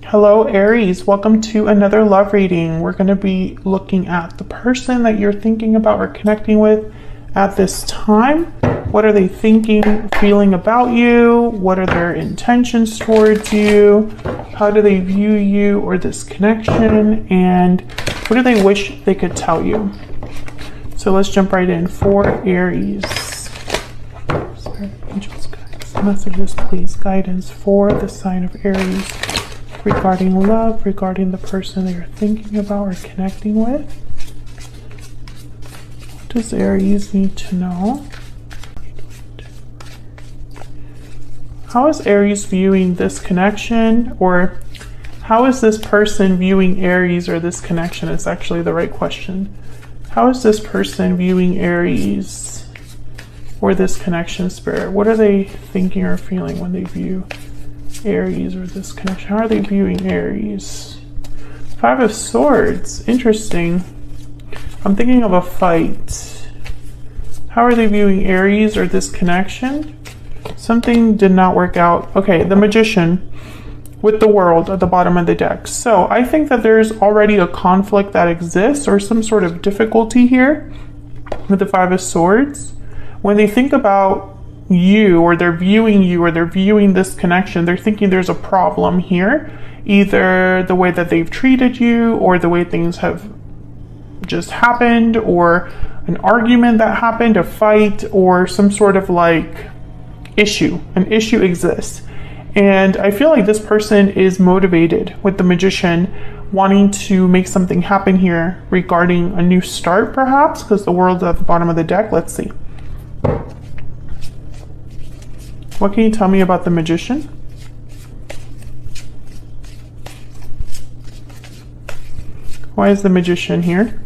Hello, Aries. Welcome to another love reading. We're going to be looking at the person that you're thinking about or connecting with at this time. What are they thinking, feeling about you? What are their intentions towards you? How do they view you or this connection? And what do they wish they could tell you? So let's jump right in. For Aries. Spirit, angels, guides, messages, please. Guidance for the sign of Aries. Regarding love, regarding the person that you're thinking about or connecting with. What does Aries need to know? How is Aries viewing this connection? Or how is this person viewing Aries or this connection? Is actually the right question. How is this person viewing Aries or this connection, Spirit? What are they thinking or feeling when they view Aries or this connection? How are they viewing Aries? Five of Swords. Interesting. I'm thinking of a fight. How are they viewing Aries or this connection? Something did not work out. Okay, the Magician with the World at the bottom of the deck. So I think that there's already a conflict that exists or some sort of difficulty here with the Five of Swords. When they think about you, or they're viewing this connection, they're thinking there's a problem here, either the way that they've treated you or the way things have just happened, or an argument that happened, a fight, or some sort of like an issue exists. And I feel like this person is motivated with the Magician, wanting to make something happen here regarding a new start, perhaps, because the World's at the bottom of the deck. Let's see. What can you tell me about the Magician? Why is the Magician here?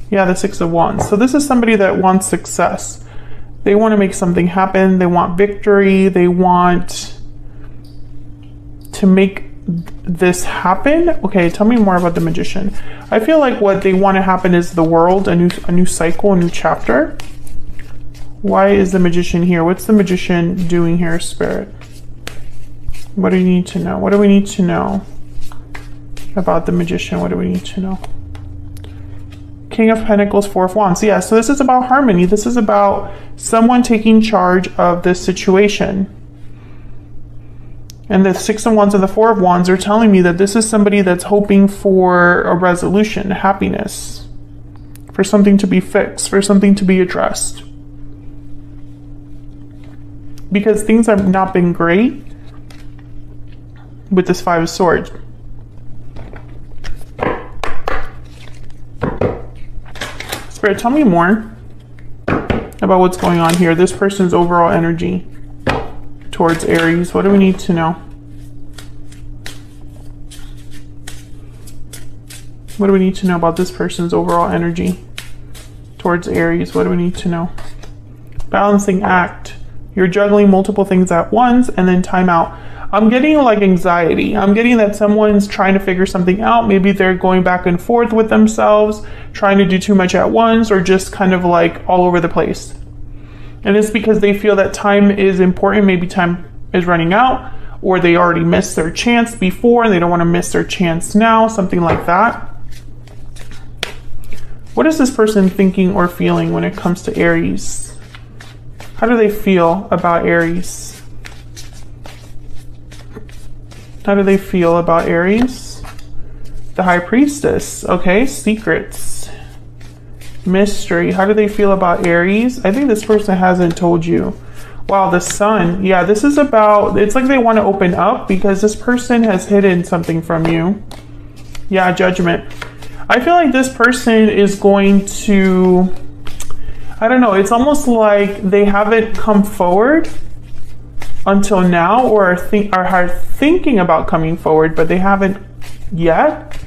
Yeah, the Six of Wands. So this is somebody that wants success. They want to make something happen. They want victory. They want to make this happen. Okay, tell me more about the Magician. I feel like what they want to happen is the World, a new cycle, a new chapter. Why is the Magician here? What's the Magician doing here, Spirit? What do you need to know? What do we need to know about the Magician? What do we need to know? King of Pentacles, Four of Wands. Yeah, so this is about harmony. This is about someone taking charge of this situation. And the Six of Wands and the Four of Wands are telling me that this is somebody that's hoping for a resolution, happiness, for something to be fixed, for something to be addressed. Because things have not been great with this Five of Swords. Spirit, tell me more about what's going on here. This person's overall energy towards Aries. What do we need to know? What do we need to know about this person's overall energy towards Aries? What do we need to know? Balancing act. You're juggling multiple things at once, and then time out. I'm getting like anxiety. I'm getting that someone's trying to figure something out. Maybe they're going back and forth with themselves, trying to do too much at once, or just kind of like all over the place. And it's because they feel that time is important. Maybe time is running out, or they already missed their chance before and they don't want to miss their chance now, something like that. What is this person thinking or feeling when it comes to Aries? How do they feel about Aries? How do they feel about Aries? The High Priestess. Okay, secrets. Mystery. How do they feel about Aries? I think this person hasn't told you. Wow, the Sun. Yeah, this is about, it's like they want to open up because this person has hidden something from you. Yeah, Judgment. I feel like this person is going to, I don't know, it's almost like they haven't come forward until now, or are thinking about coming forward, but they haven't yet,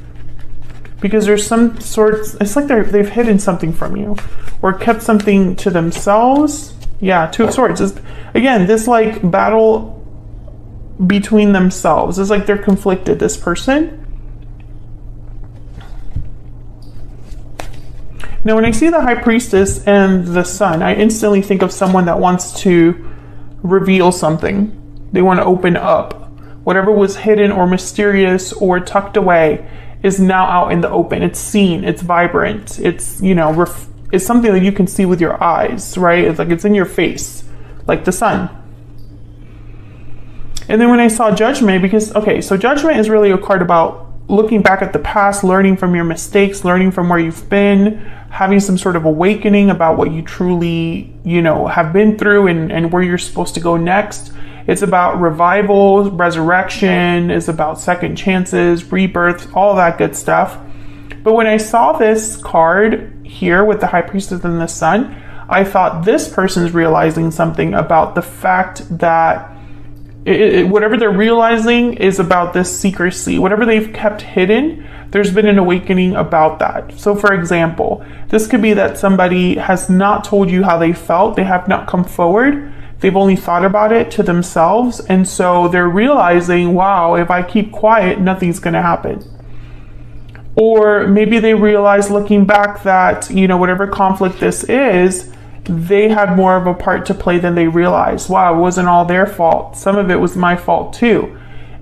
because there's some sorts, it's like they've hidden something from you or kept something to themselves. Yeah, Two of Swords is, again, this like battle between themselves. It's like they're conflicted, this person. Now, when I see the High Priestess and the Sun, I instantly think of someone that wants to reveal something. They want to open up. Whatever was hidden or mysterious or tucked away is now out in the open. It's seen, it's vibrant, it's, you know, it's something that you can see with your eyes, right? It's like it's in your face, like the sun. And then when I saw Judgment, because, okay, so Judgment is really a card about looking back at the past, learning from your mistakes, learning from where you've been, having some sort of awakening about what you truly, you know, have been through and where you're supposed to go next. It's about revival, resurrection, it's about second chances, rebirth, all that good stuff. But when I saw this card here with the High Priestess and the Sun, I thought this person's realizing something about the fact that whatever they're realizing is about this secrecy. Whatever they've kept hidden, there's been an awakening about that. So for example, this could be that somebody has not told you how they felt. They have not come forward. They've only thought about it to themselves. And so they're realizing, wow, if I keep quiet, nothing's going to happen. Or maybe they realize looking back that, you know, whatever conflict this is, they had more of a part to play than they realized. Wow, it wasn't all their fault. Some of it was my fault too.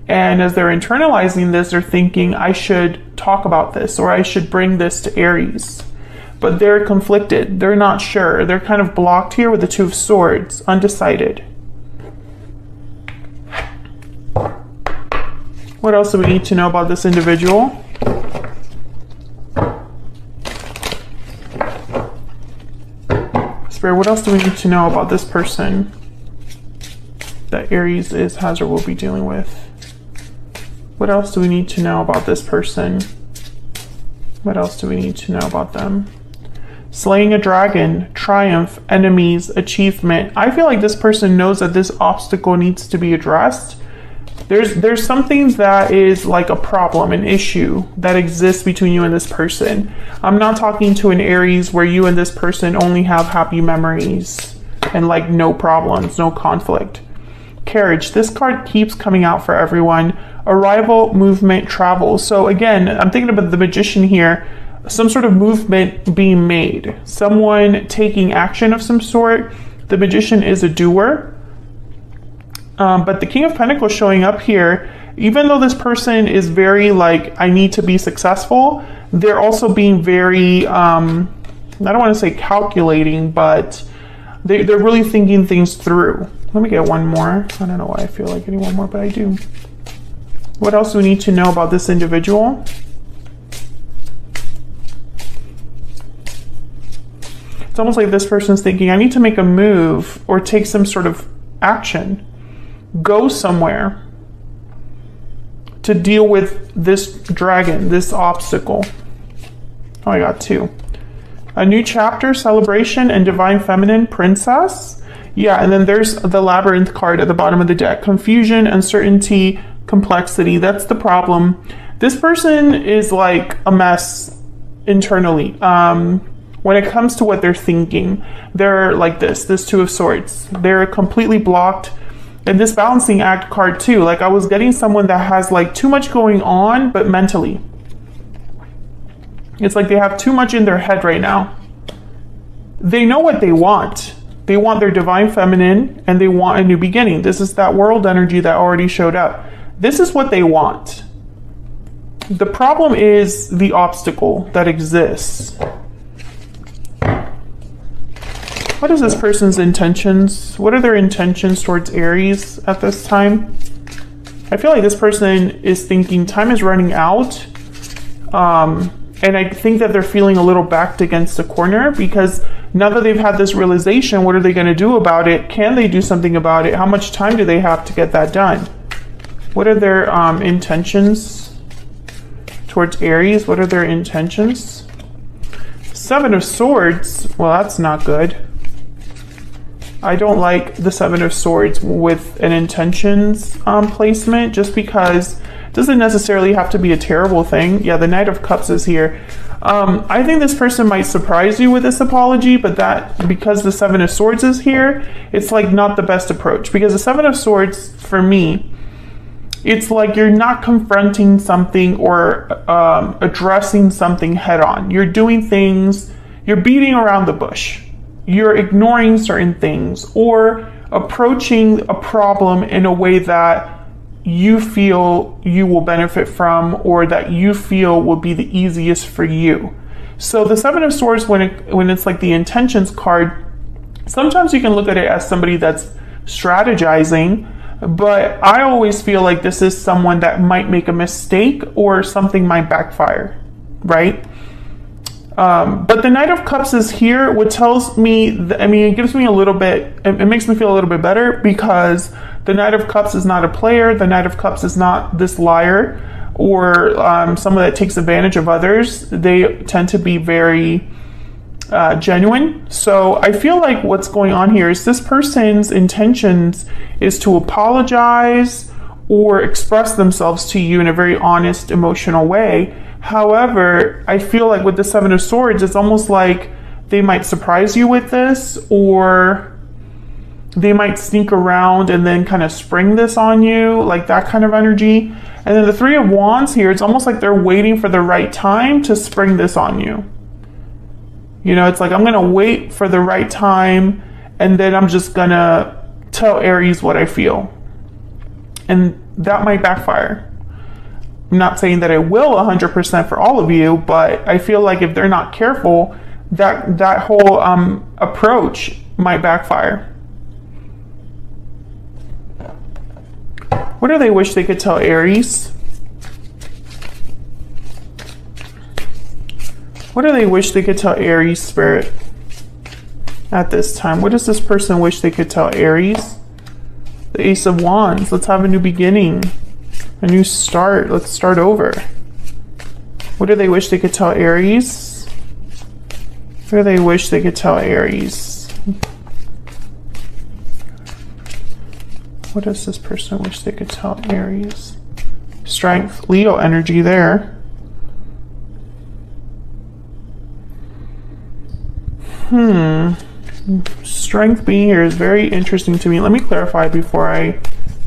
And as they're internalizing this, they're thinking, I should talk about this, or I should bring this to Aries. But they're conflicted. They're not sure. They're kind of blocked here with the Two of Swords, undecided. What else do we need to know about this individual? Spirit, what else do we need to know about this person that Aries has or will be dealing with? What else do we need to know about this person? What else do we need to know about them? Slaying a dragon, triumph, enemies, achievement. I feel like this person knows that this obstacle needs to be addressed. There's something that is like a problem, an issue that exists between you and this person. I'm not talking to an Aries where you and this person only have happy memories and like no problems, no conflict. Carriage, this card keeps coming out for everyone. Arrival, movement, travel. So again, I'm thinking about the Magician here. Some sort of movement being made. Someone taking action of some sort. The Magician is a doer. But the King of Pentacles showing up here, even though this person is very like, I need to be successful, they're also being very, I don't want to say calculating, but they're really thinking things through. Let me get one more. I don't know why I feel like getting one more, but I do. What else do we need to know about this individual? It's almost like this person's thinking, I need to make a move or take some sort of action. Go somewhere to deal with this dragon, this obstacle. Oh, I got two. A new chapter, celebration, and divine feminine, princess. Yeah, and then there's the labyrinth card at the bottom of the deck. Confusion, uncertainty, complexity. That's the problem. This person is like a mess internally. When it comes to what they're thinking, they're like this Two of Swords. They're completely blocked. And this balancing act card too, like I was getting someone that has like too much going on, but mentally. It's like they have too much in their head right now. They know what they want. They want their divine feminine and they want a new beginning. This is that world energy that already showed up. This is what they want. The problem is the obstacle that exists. What is this person's intentions? What are their intentions towards Aries at this time? I feel like this person is thinking time is running out. And I think that they're feeling a little backed against the corner because now that they've had this realization, what are they going to do about it? Can they do something about it? How much time do they have to get that done? What are their intentions towards Aries? What are their intentions? Seven of Swords. Well, that's not good. I don't like the Seven of Swords with an intentions placement just because it doesn't necessarily have to be a terrible thing. Yeah, the Knight of Cups is here. I think this person might surprise you with this apology, but that because the Seven of Swords is here, it's like not the best approach because the Seven of Swords for me, it's like you're not confronting something or addressing something head on. You're doing things, you're beating around the bush. You're ignoring certain things or approaching a problem in a way that you feel you will benefit from, or that you feel will be the easiest for you. So the Seven of Swords, when it's like the intentions card, sometimes you can look at it as somebody that's strategizing, but I always feel like this is someone that might make a mistake or something might backfire, right? But the Knight of Cups is here, which tells me, it gives me a little bit, it makes me feel a little bit better, because the Knight of Cups is not a player. The Knight of Cups is not this liar or someone that takes advantage of others. They tend to be very genuine. So I feel like what's going on here is this person's intentions is to apologize or express themselves to you in a very honest, emotional way. However, I feel like with the Seven of Swords, it's almost like they might surprise you with this, or they might sneak around and then kind of spring this on you, like that kind of energy. And then the Three of Wands here, it's almost like they're waiting for the right time to spring this on you. You know, it's like, I'm going to wait for the right time, and then I'm just going to tell Aries what I feel. And that might backfire. I'm not saying that it will 100% for all of you, but I feel like if they're not careful, that whole approach might backfire. What do they wish they could tell Aries? What do they wish they could tell Aries, Spirit, at this time? What does this person wish they could tell Aries? The Ace of Wands. Let's have a new beginning, a new start. Let's start over. What do they wish they could tell Aries? What do they wish they could tell Aries? What does this person wish they could tell Aries? Strength, Leo energy there. Strength being here is very interesting to me. Let me clarify before I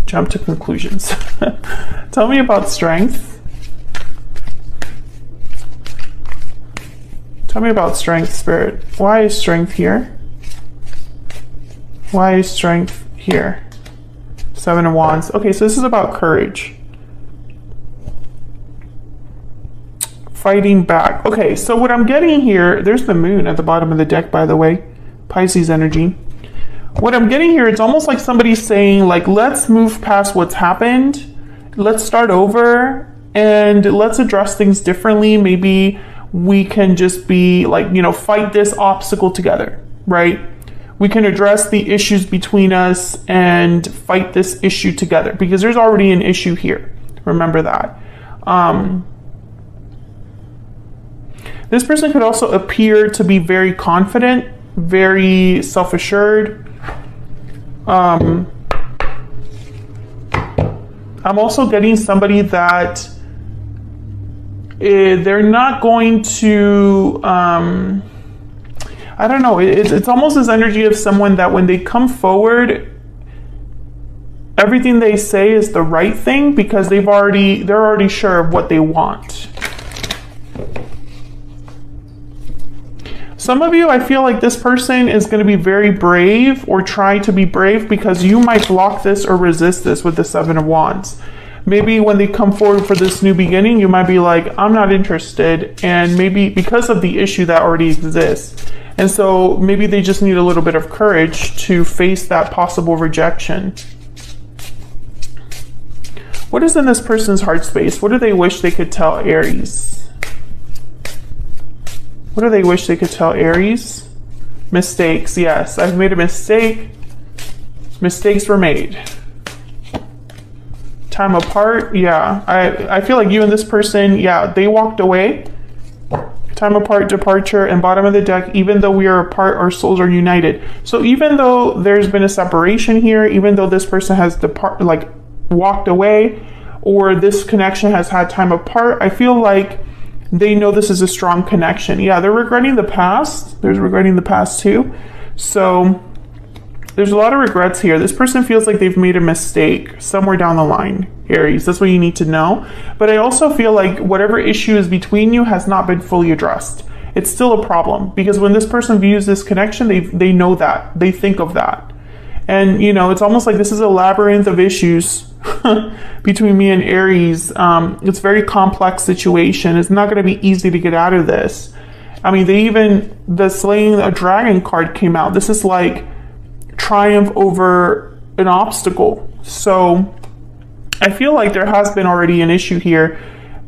jump to conclusions. Tell me about strength. Tell me about strength, Spirit. Why is strength here? Why is strength here? Seven of Wands. Okay, so this is about courage. Fighting back. Okay, so what I'm getting here, there's the moon at the bottom of the deck, by the way. Pisces energy. What I'm getting here, it's almost like somebody's saying, like, let's move past what's happened. Let's start over and let's address things differently. Maybe we can just be like, you know, fight this obstacle together, right? We can address the issues between us and fight this issue together, because there's already an issue here. Remember that. This person could also appear to be very confident, very self-assured. I'm also getting somebody that they're not going to... I don't know, it's almost this energy of someone that when they come forward, everything they say is the right thing, because they're already sure of what they want. Some of you, I feel like this person is going to be very brave, or try to be brave, because you might block this or resist this with the Seven of Wands. Maybe when they come forward for this new beginning, you might be like, I'm not interested, and maybe because of the issue that already exists. And so maybe they just need a little bit of courage to face that possible rejection. What is in this person's heart space? What do they wish they could tell Aries? What do they wish they could tell Aries? Mistakes. Yes, I've made a mistake. Mistakes were made. Time apart. Yeah, I feel like you and this person, yeah, they walked away. Time apart, departure, and bottom of the deck, even though we are apart, our souls are united. So even though there's been a separation here, even though this person has walked away, or this connection has had time apart, I feel like they know this is a strong connection. Yeah, they're regretting the past. There's regretting the past too. So there's a lot of regrets here. This person feels like they've made a mistake somewhere down the line, Aries. That's what you need to know. But I also feel like whatever issue is between you has not been fully addressed. It's still a problem, because when this person views this connection, they know that. They think of that. And, you know, it's almost like this is a labyrinth of issues between me and Aries. It's a very complex situation. It's not going to be easy to get out of this. I mean, the slaying a dragon card came out. This is like triumph over an obstacle. So I feel like there has been already an issue here.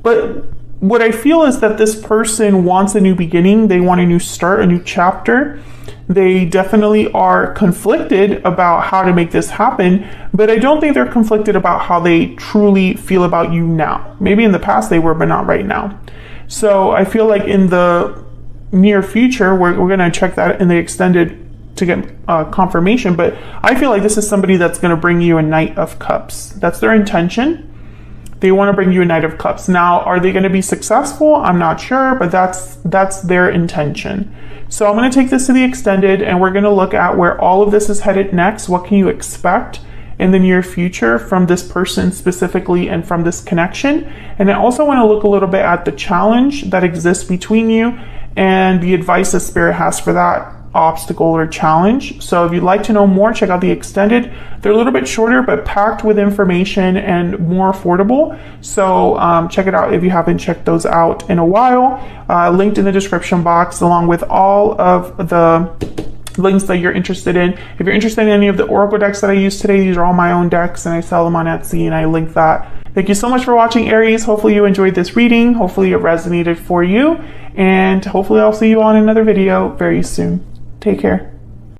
But what I feel is that this person wants a new beginning. They want a new start, a new chapter. They definitely are conflicted about how to make this happen, but I don't think they're conflicted about how they truly feel about you now. Maybe in the past they were, but not right now. So I feel like in the near future, we're going to check that in the extended to get confirmation, but I feel like this is somebody that's going to bring you a Knight of Cups. That's their intention. They want to bring you a Knight of Cups. Now, are they going to be successful? I'm not sure, but that's their intention. So I'm going to take this to the extended, and we're going to look at where all of this is headed next. What can you expect in the near future from this person specifically and from this connection? And I also want to look a little bit at the challenge that exists between you and the advice that Spirit has for that obstacle or challenge. So if you'd like to know more, check out the extended. They're a little bit shorter, but packed with information and more affordable. So check it out if you haven't checked those out in a while. Linked in the description box, along with all of the links that you're interested in. If you're interested in any of the oracle decks that I use today, these are all my own decks, and I sell them on Etsy, and I link that. Thank you so much for watching, Aries. Hopefully you enjoyed this reading. Hopefully it resonated for you, and hopefully I'll see you on another video very soon. Take care.